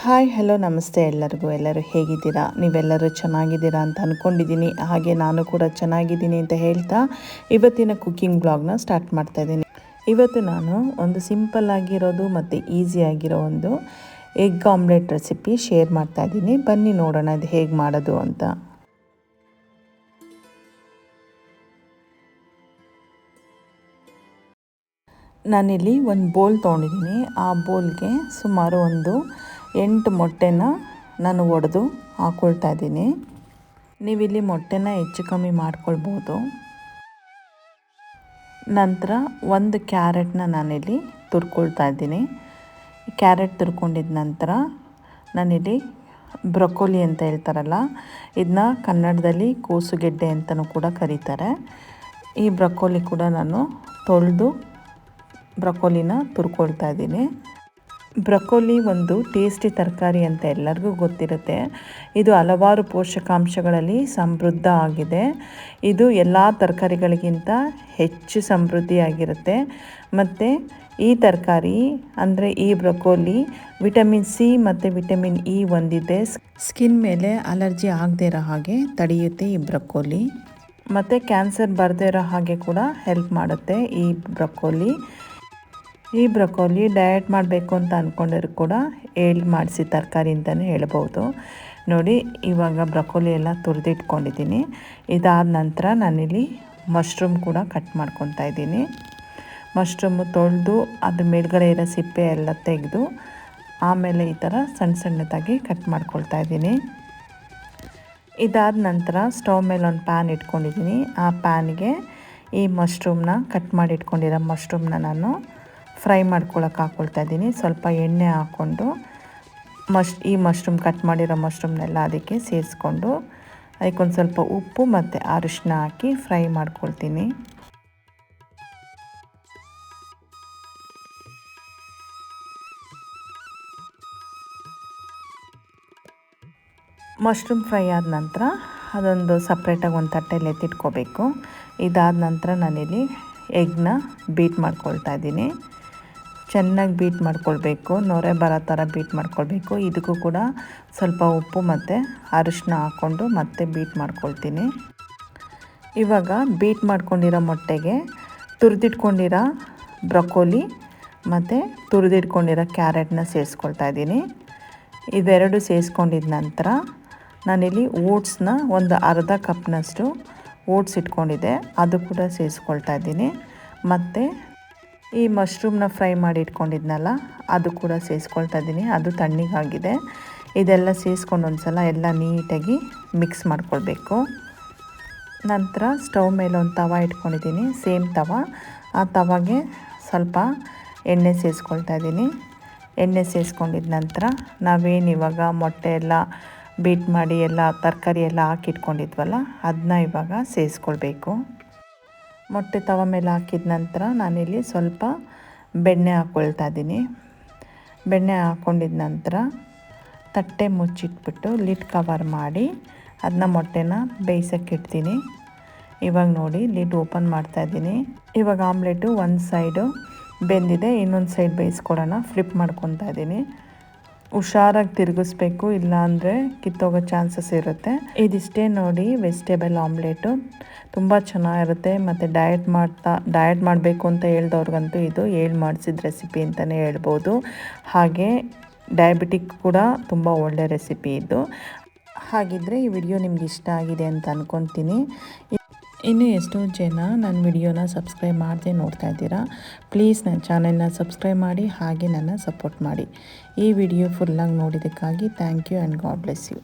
Hi hello ನಮಸ್ತೆ ಎಲ್ಲರೂ ಹೇಗಿದ್ದೀರಾ? ನೀವೆಲ್ಲರೂ ಚೆನ್ನಾಗಿದ್ದೀರಾ ಅಂತ ಅಂದ್ಕೊಂಡಿದ್ದೀನಿ. ಹಾಗೆ ನಾನು ಕೂಡ ಚೆನ್ನಾಗಿದ್ದೀನಿ ಅಂತ ಹೇಳ್ತಾ ಇವತ್ತಿನ ಕುಕ್ಕಿಂಗ್ ಬ್ಲಾಗ್ನ ಸ್ಟಾರ್ಟ್ ಮಾಡ್ತಾಯಿದ್ದೀನಿ. ಇವತ್ತು ನಾನು ಒಂದು ಸಿಂಪಲ್ ಆಗಿರೋದು ಮತ್ತು ಈಸಿಯಾಗಿರೋ ಒಂದು ಎಗ್ ಆಮ್ಲೆಟ್ ರೆಸಿಪಿ ಶೇರ್ ಮಾಡ್ತಾಯಿದ್ದೀನಿ. ಬನ್ನಿ ನೋಡೋಣ ಅದು ಹೇಗೆ ಮಾಡೋದು ಅಂತ. ನಾನಿಲ್ಲಿ ಒಂದು ಬೋಲ್ ತೊಗೊಂಡಿದ್ದೀನಿ. ಆ ಬೋಲ್ಗೆ ಸುಮಾರು ಒಂದು 8 ಮೊಟ್ಟೆನ ನಾನು ಒಡೆದು ಹಾಕ್ಕೊಳ್ತಾ ಇದ್ದೀನಿ. ನೀವಿಲ್ಲಿ ಮೊಟ್ಟೆನ ಹೆಚ್ಚು ಕಮ್ಮಿ ಮಾಡ್ಕೊಳ್ಬೋದು. ನಂತರ ಒಂದು ಕ್ಯಾರೆಟ್ನ ನಾನಿಲ್ಲಿ ತುರ್ಕೊಳ್ತಾ ಇದ್ದೀನಿ. ಕ್ಯಾರೆಟ್ ತುರ್ಕೊಂಡಿದ್ದ ನಂತರ ನಾನಿಲ್ಲಿ ಬ್ರೊಕೊಲಿ ಅಂತ ಹೇಳ್ತಾರಲ್ಲ, ಇದನ್ನ ಕನ್ನಡದಲ್ಲಿ ಕೋಸುಗೆಡ್ಡೆ ಅಂತಲೂ ಕೂಡ ಕರೀತಾರೆ. ಈ ಬ್ರೊಕೊಲಿ ಕೂಡ ನಾನು ತೊಳೆದು ಬ್ರೊಕೊಲಿನ ತುರ್ಕೊಳ್ತಾ ಇದ್ದೀನಿ. ಬ್ರೊಕೊಲಿ ಒಂದು ಟೇಸ್ಟಿ ತರಕಾರಿ ಅಂತ ಎಲ್ಲರಿಗೂ ಗೊತ್ತಿರುತ್ತೆ. ಇದು ಹಲವಾರು ಪೋಷಕಾಂಶಗಳಲ್ಲಿ ಸಮೃದ್ಧ ಆಗಿದೆ. ಇದು ಎಲ್ಲ ತರಕಾರಿಗಳಿಗಿಂತ ಹೆಚ್ಚು ಸಮೃದ್ಧಿಯಾಗಿರುತ್ತೆ. ಮತ್ತು ಈ ತರಕಾರಿ ಅಂದರೆ ಈ ಬ್ರೊಕೊಲಿ ವಿಟಮಿನ್ ಸಿ ಮತ್ತು ವಿಟಮಿನ್ ಇ ಹೊಂದಿದೆ. ಸ್ಕಿನ್ ಮೇಲೆ ಅಲರ್ಜಿ ಆಗದೇ ಇರೋ ಹಾಗೆ ತಡೆಯುತ್ತೆ ಈ ಬ್ರೊಕೊಲಿ. ಮತ್ತು ಕ್ಯಾನ್ಸರ್ ಬರದೇ ಇರೋ ಹಾಗೆ ಕೂಡ ಹೆಲ್ಪ್ ಮಾಡುತ್ತೆ ಈ ಬ್ರೊಕೊಲಿ. ಈ ಬ್ರೊಕೊಲಿ ಡಯಟ್ ಮಾಡಬೇಕು ಅಂತ ಅಂದ್ಕೊಂಡ್ರು ಕೂಡ ಮಾಡಿಸಿ ತರಕಾರಿ ಅಂತಲೇ ಹೇಳ್ಬೋದು. ನೋಡಿ, ಇವಾಗ ಬ್ರೊಕೊಲಿ ಎಲ್ಲ ತುರಿದಿಟ್ಕೊಂಡಿದ್ದೀನಿ. ಇದಾದ ನಂತರ ನಾನಿಲ್ಲಿ ಮಶ್ರೂಮ್ ಕೂಡ ಕಟ್ ಮಾಡ್ಕೊತಾ ಇದ್ದೀನಿ. ಮಶ್ರೂಮು ತೊಳೆದು ಅದ್ರ ಮೇಲ್ಗಡೆ ಇರೋ ಸಿಪ್ಪೆ ಎಲ್ಲ ತೆಗೆದು ಆಮೇಲೆ ಈ ಥರ ಸಣ್ಣ ಸಣ್ಣದಾಗಿ ಕಟ್ ಮಾಡ್ಕೊಳ್ತಾ ಇದ್ದೀನಿ. ಇದಾದ ನಂತರ ಸ್ಟವ್ ಮೇಲೆ ಒಂದು ಪ್ಯಾನ್ ಇಟ್ಕೊಂಡಿದ್ದೀನಿ. ಆ ಪ್ಯಾನ್ಗೆ ಈ ಮಶ್ರೂಮ್ನ ಕಟ್ ಮಾಡಿ ಇಟ್ಕೊಂಡಿರೋ ಮಶ್ರೂಮ್ನ ನಾನು ಫ್ರೈ ಮಾಡ್ಕೊಳಕ್ಕೆ ಹಾಕ್ಕೊಳ್ತಾ ಇದ್ದೀನಿ. ಸ್ವಲ್ಪ ಎಣ್ಣೆ ಹಾಕ್ಕೊಂಡು ಈ ಮಶ್ರೂಮ್ ಕಟ್ ಮಾಡಿರೋ ಮಶ್ರೂಮ್ನೆಲ್ಲ ಅದಕ್ಕೆ ಸೇರಿಸ್ಕೊಂಡು ಅದಕ್ಕೊಂದು ಸ್ವಲ್ಪ ಉಪ್ಪು ಮತ್ತು ಅರಿಶಿನ ಹಾಕಿ ಫ್ರೈ ಮಾಡ್ಕೊಳ್ತೀನಿ. ಮಶ್ರೂಮ್ ಫ್ರೈ ಆದ ನಂತರ ಅದೊಂದು ಸಪ್ರೇಟಾಗಿ ಒಂದು ತಟ್ಟೆಯಲ್ಲಿ ಎತ್ತಿಟ್ಕೋಬೇಕು. ಇದಾದ ನಂತರ ನಾನಿಲ್ಲಿ ಎಗ್ನ ಬೀಟ್ ಮಾಡ್ಕೊಳ್ತಾ ಇದ್ದೀನಿ. ಚೆನ್ನಾಗಿ ಬೀಟ್ ಮಾಡ್ಕೊಳ್ಬೇಕು, ನೊರೆ ಬರೋ ಥರ ಬೀಟ್ ಮಾಡ್ಕೊಳ್ಬೇಕು. ಇದಕ್ಕೂ ಕೂಡ ಸ್ವಲ್ಪ ಉಪ್ಪು ಮತ್ತು ಅರಿಶಿನ ಹಾಕ್ಕೊಂಡು ಮತ್ತೆ ಬೀಟ್ ಮಾಡ್ಕೊಳ್ತೀನಿ. ಇವಾಗ ಬೀಟ್ ಮಾಡ್ಕೊಂಡಿರೋ ಮೊಟ್ಟೆಗೆ ತುರಿದಿಟ್ಕೊಂಡಿರೋ ಬ್ರೊಕೊಲಿ ಮತ್ತು ತುರಿದಿಟ್ಕೊಂಡಿರೋ ಕ್ಯಾರೆಟ್ನ ಸೇರಿಸ್ಕೊಳ್ತಾ ಇದ್ದೀನಿ. ಇವೆರಡು ಸೇರಿಸ್ಕೊಂಡಿದ್ದ ನಂತರ ನಾನಿಲ್ಲಿ ಓಟ್ಸ್ನ ಒಂದು ಅರ್ಧ ಕಪ್ನಷ್ಟು ಓಟ್ಸ್ ಇಟ್ಕೊಂಡಿದ್ದೆ, ಅದು ಕೂಡ ಸೇರಿಸ್ಕೊಳ್ತಾ ಇದ್ದೀನಿ. ಮತ್ತು ಈ ಮಶ್ರೂಮ್ನ ಫ್ರೈ ಮಾಡಿ ಇಟ್ಕೊಂಡಿದ್ನಲ್ಲ, ಅದು ಕೂಡ ಸೇರಿಸ್ಕೊಳ್ತಾ ಇದ್ದೀನಿ. ಅದು ತಣ್ಣಗಾಗಿದೆ. ಇದೆಲ್ಲ ಸೇರಿಸ್ಕೊಂಡು ಒಂದು ಸಲ ಎಲ್ಲ ನೀಟಾಗಿ ಮಿಕ್ಸ್ ಮಾಡ್ಕೊಳ್ಬೇಕು. ನಂತರ ಸ್ಟವ್ ಮೇಲೆ ಒಂದು ತವ ಇಟ್ಕೊಂಡಿದ್ದೀನಿ, ಸೇಮ್ ತವ. ಆ ತವಾಗೆ ಸ್ವಲ್ಪ ಎಣ್ಣೆ ಸೇರಿಸ್ಕೊಳ್ತಾ ಇದ್ದೀನಿ. ಎಣ್ಣೆ ಸೇರಿಸ್ಕೊಂಡಿದ್ದ ನಂತರ ನಾವೇನು ಇವಾಗ ಮೊಟ್ಟೆ ಎಲ್ಲ ಬೀಟ್ ಮಾಡಿ ಎಲ್ಲ ತರಕಾರಿ ಎಲ್ಲ ಹಾಕಿಟ್ಕೊಂಡಿದ್ವಲ್ಲ, ಅದನ್ನ ಇವಾಗ ಸೇರಿಸ್ಕೊಳ್ಬೇಕು. ಮೊಟ್ಟೆ ತವ ಮೇಲೆ ಹಾಕಿದ ನಂತರ ನಾನಿಲ್ಲಿ ಸ್ವಲ್ಪ ಬೆಣ್ಣೆ ಹಾಕ್ಕೊಳ್ತಾ ಇದ್ದೀನಿ. ಬೆಣ್ಣೆ ಹಾಕ್ಕೊಂಡಿದ್ದ ನಂತರ ತಟ್ಟೆ ಮುಚ್ಚಿಟ್ಬಿಟ್ಟು ಲಿಡ್ ಕವರ್ ಮಾಡಿ ಅದನ್ನ ಮೊಟ್ಟೆನ ಬೇಯಿಸೋಕ್ಕೆ ಇಡ್ತೀನಿ. ಇವಾಗ ನೋಡಿ, ಲಿಡ್ ಓಪನ್ ಮಾಡ್ತಾಯಿದ್ದೀನಿ. ಇವಾಗ ಆಮ್ಲೆಟು ಒಂದು ಸೈಡು ಬೆಂದಿದೆ, ಇನ್ನೊಂದು ಸೈಡ್ ಬೇಯಿಸ್ಕೊಡೋಣ. ಫ್ಲಿಪ್ ಮಾಡ್ಕೊತಾ ಇದ್ದೀನಿ. ಹುಷಾರಾಗಿ ತಿರುಗಿಸ್ಬೇಕು, ಇಲ್ಲಾಂದರೆ ಕಿತ್ತೋಗೋ ಚಾನ್ಸಸ್ ಇರುತ್ತೆ. ಇದಿಷ್ಟೇ ನೋಡಿ, ವೆಜಿಟೇಬಲ್ ಆಮ್ಲೆಟು ತುಂಬ ಚೆನ್ನಾಗಿರುತ್ತೆ. ಮತ್ತು ಡಯಟ್ ಮಾಡಬೇಕು ಅಂತ ಹೇಳ್ದವ್ರಿಗಂತೂ ಇದು ಮಾಡಿಸಿದ ರೆಸಿಪಿ ಅಂತಲೇ ಹೇಳ್ಬೋದು. ಹಾಗೆ ಡಯಾಬಿಟಿಕ್ ಕೂಡ ತುಂಬ ಒಳ್ಳೆ ರೆಸಿಪಿ ಇದು. ಹಾಗಿದ್ದರೆ ಈ ವಿಡಿಯೋ ನಿಮ್ಗೆ ಇಷ್ಟ ಆಗಿದೆ ಅಂತ ಅಂದ್ಕೊತೀನಿ. ಇನ್ನೂ ಎಷ್ಟೋ ಜನ ನನ್ನ ವಿಡಿಯೋನ ಸಬ್ಸ್ಕ್ರೈಬ್ ಮಾಡದೆ ನೋಡ್ತಾ ಇದ್ದೀರಾ. ಪ್ಲೀಸ್ ನನ್ನ ಚಾನೆಲ್ನ ಸಬ್ಸ್ಕ್ರೈಬ್ ಮಾಡಿ, ಹಾಗೆ ನನ್ನ ಸಪೋರ್ಟ್ ಮಾಡಿ. ಈ ವಿಡಿಯೋ ಫುಲ್ಲಾಗಿ ನೋಡಿದ್ದಕ್ಕಾಗಿ thank you and god bless you.